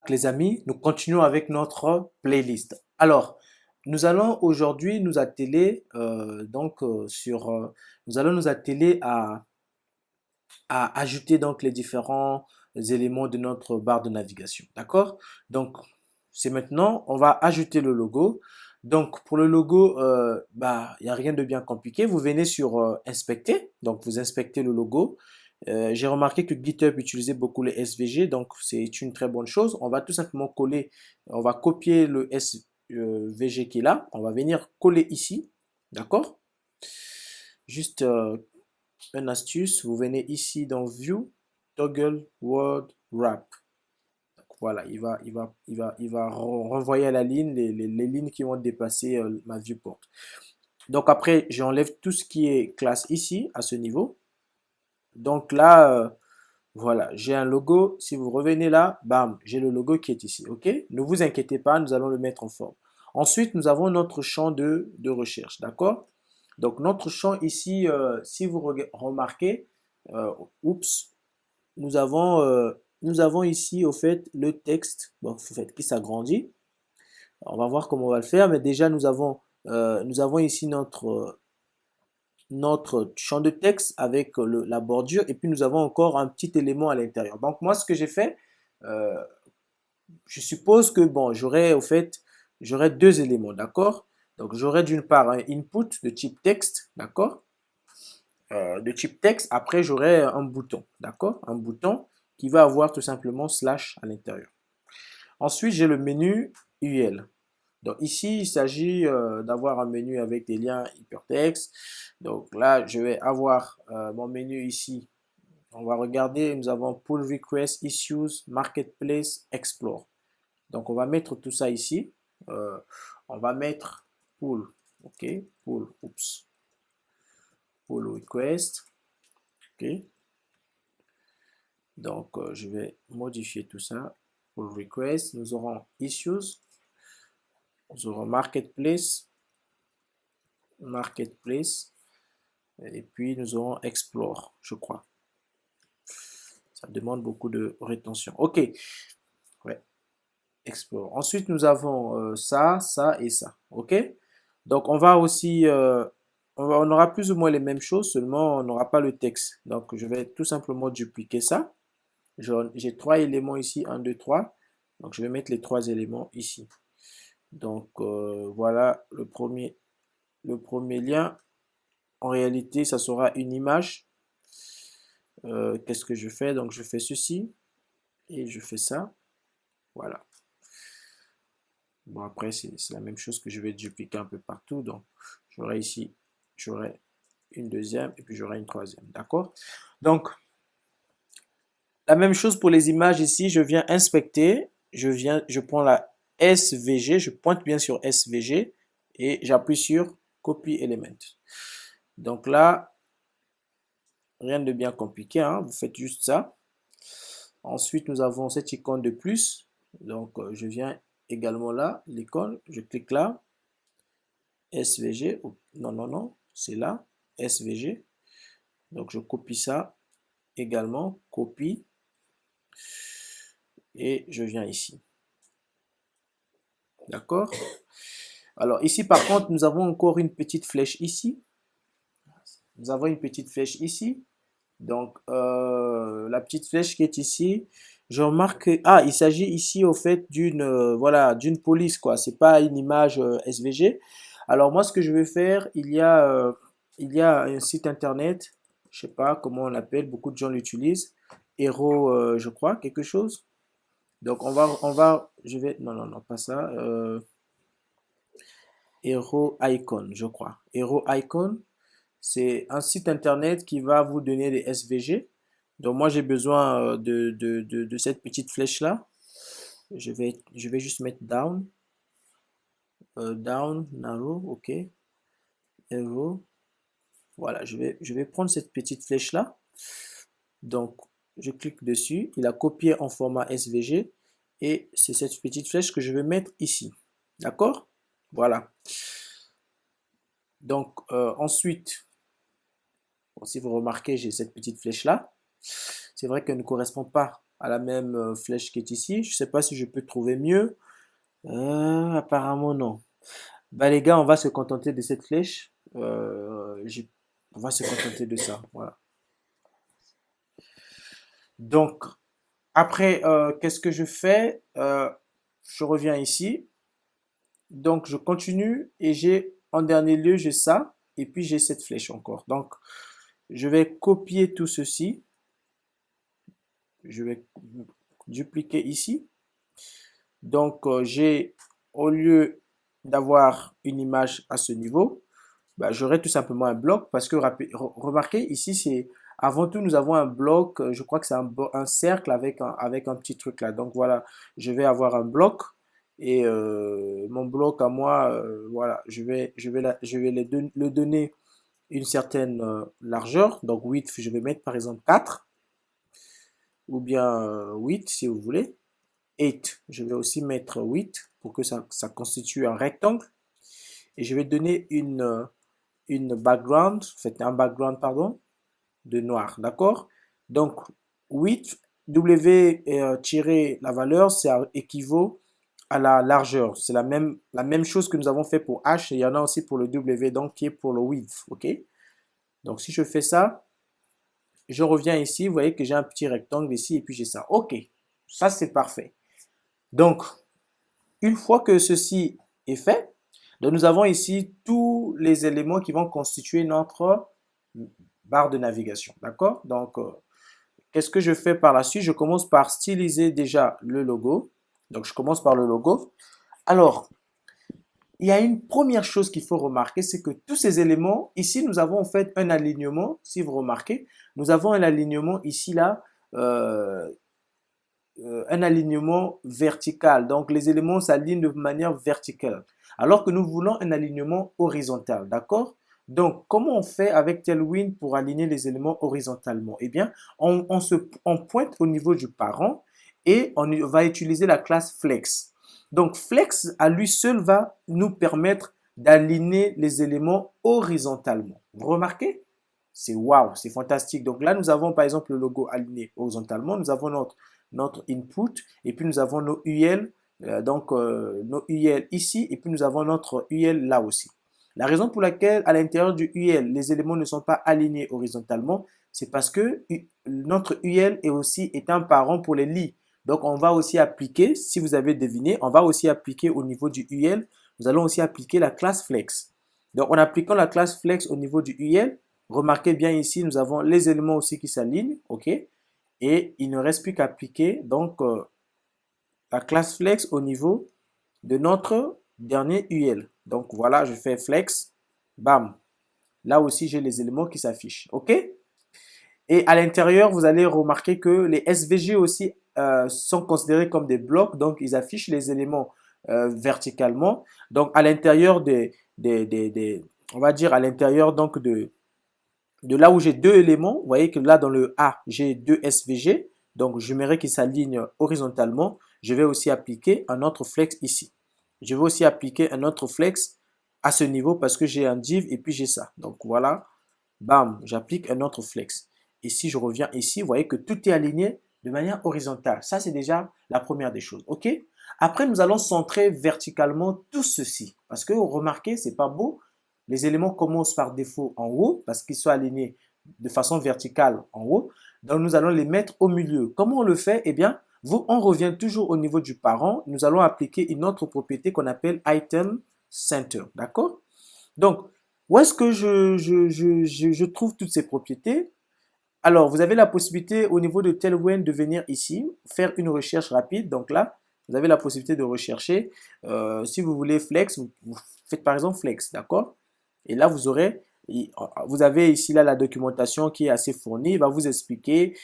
Les amis, nous continuons avec notre playlist. Alors, nous allons aujourd'hui nous atteler nous allons nous atteler à ajouter donc les différents éléments de notre barre de navigation. D'accord? Donc, c'est maintenant, on va ajouter le logo. Donc, pour le logo, il n'y a rien de bien compliqué. Vous venez sur Inspecter. Donc, vous inspectez le logo. J'ai remarqué que GitHub utilisait beaucoup les SVG, donc c'est une très bonne chose. On va tout simplement coller, on va copier le SVG qui est là. On va venir coller ici. D'accord? Juste une astuce, vous venez ici dans View, Toggle Word Wrap. Donc, voilà, il va renvoyer à la ligne les lignes qui vont dépasser ma viewport. Donc après, j'enlève tout ce qui est classe ici, à ce niveau. Donc là, voilà, j'ai un logo. Si vous revenez là, bam, j'ai le logo qui est ici. OK? Ne vous inquiétez pas, nous allons le mettre en forme. Ensuite, nous avons notre champ de recherche. D'accord? Donc, notre champ ici, si vous remarquez, euh, oups, nous avons ici, au fait, le texte bon, au fait, qui s'agrandit. On va voir comment on va le faire, mais déjà, nous avons ici notre champ de texte avec la bordure et puis nous avons encore un petit élément à l'intérieur. Donc moi ce que j'ai fait, euh, je suppose que bon j'aurai deux éléments, d'accord? Donc j'aurai d'une part un input de type texte, d'accord? De type texte, après j'aurai un bouton, d'accord? Un bouton qui va avoir tout simplement slash à l'intérieur. Ensuite j'ai le menu UL. Donc ici, il s'agit d'avoir un menu avec des liens hypertextes. Donc là, je vais avoir mon menu ici. On va regarder, nous avons Pull Request, Issues, Marketplace, Explore. Donc on va mettre tout ça ici. Euh, on va mettre Pull, ok, Pull Request, ok. Donc je vais modifier tout ça. Pull Request, nous aurons Issues, nous aurons Marketplace, et puis nous aurons Explore, je crois. Ça demande beaucoup de rétention. Ok, ouais, Explore. Ensuite, nous avons ça, ça et ça. Ok, donc on va aussi, on aura plus ou moins les mêmes choses, seulement on n'aura pas le texte. Donc je vais tout simplement dupliquer ça. J'ai trois éléments ici, un, 2, 3. Donc je vais mettre les trois éléments ici. Donc voilà le premier lien. En réalité, ça sera une image. Qu'est-ce que je fais? Donc je fais ceci et je fais ça. Voilà. Bon, après, c'est la même chose que je vais dupliquer un peu partout. Donc, j'aurai ici, j'aurai une deuxième et puis j'aurai une troisième. D'accord? Donc, la même chose pour les images ici. Je viens inspecter. Je prends la SVG. Je pointe bien sur SVG et j'appuie sur Copy Element. Donc là, rien de bien compliqué, hein. Vous faites juste ça. Ensuite, nous avons cette icône de plus. Donc, je viens également là, l'icône. Je clique là. SVG, non, non, non, c'est là, SVG. Donc je copie ça également, copie, et je viens ici. D'accord? Alors ici, par contre, nous avons encore une petite flèche ici. Nous avons une petite flèche ici. Donc, la petite flèche qui est ici, je remarque que, ah, il s'agit ici au fait d'une voilà, d'une police, quoi. C'est pas une image SVG. Alors moi, ce que je vais faire, il y a un site internet, je sais pas comment on l'appelle, beaucoup de gens l'utilisent, Hero, je crois, quelque chose. Donc je vais, non, non, non, pas ça, Hero Icon, je crois. Hero Icon, c'est un site internet qui va vous donner des SVG. Donc moi j'ai besoin de cette petite flèche là. Je vais juste mettre down, down, narrow, ok, arrow. Voilà, je vais prendre cette petite flèche là. Donc je clique dessus, il a copié en format SVG et c'est cette petite flèche que je vais mettre ici. D'accord? Voilà. Donc ensuite, bon, si vous remarquez, j'ai cette petite flèche là. C'est vrai qu'elle ne correspond pas à la même flèche qui est ici. Je ne sais pas si je peux trouver mieux. Apparemment non. Bah les gars, on va se contenter de cette flèche. On va se contenter de ça. Voilà. Donc, après, qu'est-ce que je fais? Je reviens ici. Donc, je continue et j'ai, en dernier lieu, j'ai ça. Et puis, j'ai cette flèche encore. Donc, je vais copier tout ceci. Je vais dupliquer ici. Donc, j'ai, au lieu d'avoir une image à ce niveau, bah, j'aurai tout simplement un bloc parce que remarquez ici, c'est avant tout, nous avons un bloc, je crois que c'est un cercle avec un petit truc là. Donc voilà, je vais avoir un bloc et mon bloc à moi, voilà, je vais le donner une certaine largeur. Donc width, je vais mettre par exemple 4 ou bien 8 si vous voulez. 8, je vais aussi mettre 8 pour que ça constitue un rectangle. Et je vais donner une background, faites un background, pardon, de noir, d'accord? Donc, 8, W tiré la valeur, ça équivaut à la largeur. C'est la même chose que nous avons fait pour H, et il y en a aussi pour le W, donc qui est pour le width, ok? Donc, si je fais ça, je reviens ici, vous voyez que j'ai un petit rectangle ici, et puis j'ai ça. Ok, ça c'est parfait. Donc, une fois que ceci est fait, donc nous avons ici tous les éléments qui vont constituer notre barre de navigation. D'accord? Donc, qu'est-ce que je fais par la suite? Je commence par styliser déjà le logo. Donc, je commence par le logo. Alors, il y a une première chose qu'il faut remarquer, c'est que tous ces éléments, ici, nous avons en fait un alignement. Si vous remarquez, nous avons un alignement ici, là, un alignement vertical. Donc, les éléments s'alignent de manière verticale. Alors que nous voulons un alignement horizontal. D'accord? Donc, comment on fait avec Tailwind pour aligner les éléments horizontalement? Eh bien, on pointe au niveau du parent et on va utiliser la classe Flex. Donc, Flex, à lui seul, va nous permettre d'aligner les éléments horizontalement. Vous remarquez? C'est waouh, c'est fantastique. Donc là, nous avons par exemple le logo aligné horizontalement. Nous avons notre input et puis nous avons nos UL, nos UL ici et puis nous avons notre UL là aussi. La raison pour laquelle à l'intérieur du UL, les éléments ne sont pas alignés horizontalement, c'est parce que notre UL est un parent pour les lits. Donc on va aussi appliquer, si vous avez deviné, on va aussi appliquer au niveau du UL, nous allons aussi appliquer la classe Flex. Donc en appliquant la classe Flex au niveau du UL, remarquez bien ici, nous avons les éléments aussi qui s'alignent, ok? Et il ne reste plus qu'à appliquer donc la classe Flex au niveau de notre dernier UL. Donc voilà, je fais Flex, bam. Là aussi, j'ai les éléments qui s'affichent, ok? Et à l'intérieur, vous allez remarquer que les SVG aussi sont considérés comme des blocs, donc ils affichent les éléments verticalement. Donc à l'intérieur on va dire à l'intérieur donc de là où j'ai deux éléments, vous voyez que là dans le A, j'ai deux SVG, donc j'aimerais qu'ils s'alignent horizontalement. Je vais aussi appliquer un autre flex ici. Je vais aussi appliquer un autre flex à ce niveau parce que j'ai un div et puis j'ai ça. Donc voilà, bam, j'applique un autre flex. Et si je reviens ici, vous voyez que tout est aligné de manière horizontale. Ça, c'est déjà la première des choses. OK? Après, nous allons centrer verticalement tout ceci. Parce que remarquez, c'est pas beau. Les éléments commencent par défaut en haut parce qu'ils sont alignés de façon verticale en haut. Donc, nous allons les mettre au milieu. Comment on le fait? Eh bien, on revient toujours au niveau du parent. Nous allons appliquer une autre propriété qu'on appelle item center. D'accord? Donc, où est-ce que je trouve toutes ces propriétés? Alors, vous avez la possibilité au niveau de Tailwind de venir ici, faire une recherche rapide. Donc là, vous avez la possibilité de rechercher. Si vous voulez flex, vous faites par exemple flex, d'accord? Et là, vous avez ici là la documentation qui est assez fournie. Il va vous expliquer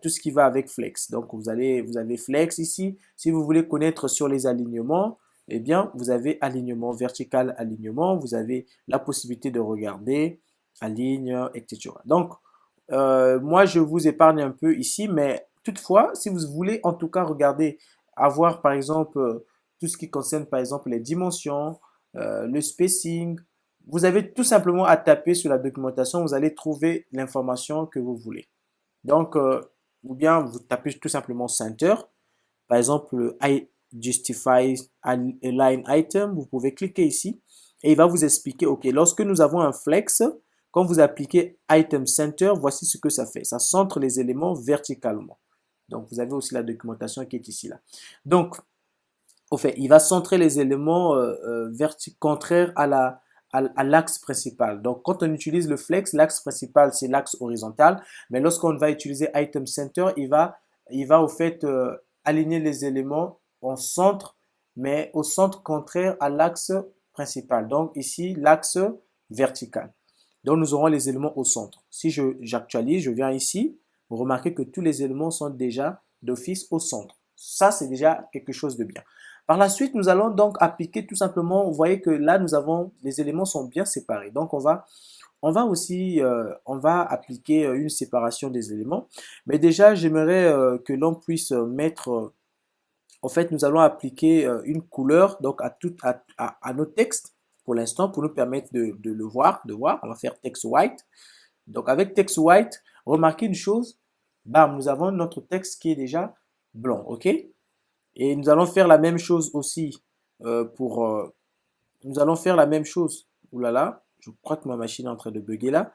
tout ce qui va avec flex. Donc, vous avez flex ici. Si vous voulez connaître sur les alignements, eh bien, vous avez alignement vertical, alignement. Vous avez la possibilité de regarder, aligne, etc. Donc, moi, je vous épargne un peu ici, mais toutefois, si vous voulez en tout cas regarder, avoir par exemple tout ce qui concerne par exemple les dimensions, le spacing, vous avez tout simplement à taper sur la documentation, vous allez trouver l'information que vous voulez. Donc, ou bien vous tapez tout simplement center. Par exemple, I justify a line item, vous pouvez cliquer ici et il va vous expliquer, ok, lorsque nous avons un flex, quand vous appliquez item center, voici ce que ça fait. Ça centre les éléments verticalement. Donc, vous avez aussi la documentation qui est ici là. Donc, au fait, il va centrer les éléments contraires à l'axe principal. Donc, quand on utilise le flex, l'axe principal, c'est l'axe horizontal. Mais lorsqu'on va utiliser item center, il va au fait aligner les éléments en centre, mais au centre contraire à l'axe principal. Donc, ici, l'axe vertical. Donc, nous aurons les éléments au centre. Si j'actualise, je viens ici, vous remarquez que tous les éléments sont déjà d'office au centre. Ça, c'est déjà quelque chose de bien. Par la suite, nous allons donc appliquer tout simplement, vous voyez que là, les éléments sont bien séparés. Donc, on va appliquer une séparation des éléments. Mais déjà, j'aimerais que l'on puisse mettre, en fait, nous allons appliquer une couleur donc à nos textes pour l'instant pour nous permettre de le voir, On va faire text white. Donc, avec text white, remarquez une chose, bam, nous avons notre texte qui est déjà blanc, ok? Et nous allons faire la même chose aussi pour... nous allons faire la même chose. Ouh là là, je crois que ma machine est en train de bugger là.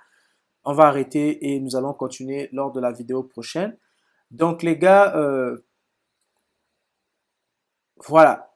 On va arrêter et nous allons continuer lors de la vidéo prochaine. Donc les gars, voilà.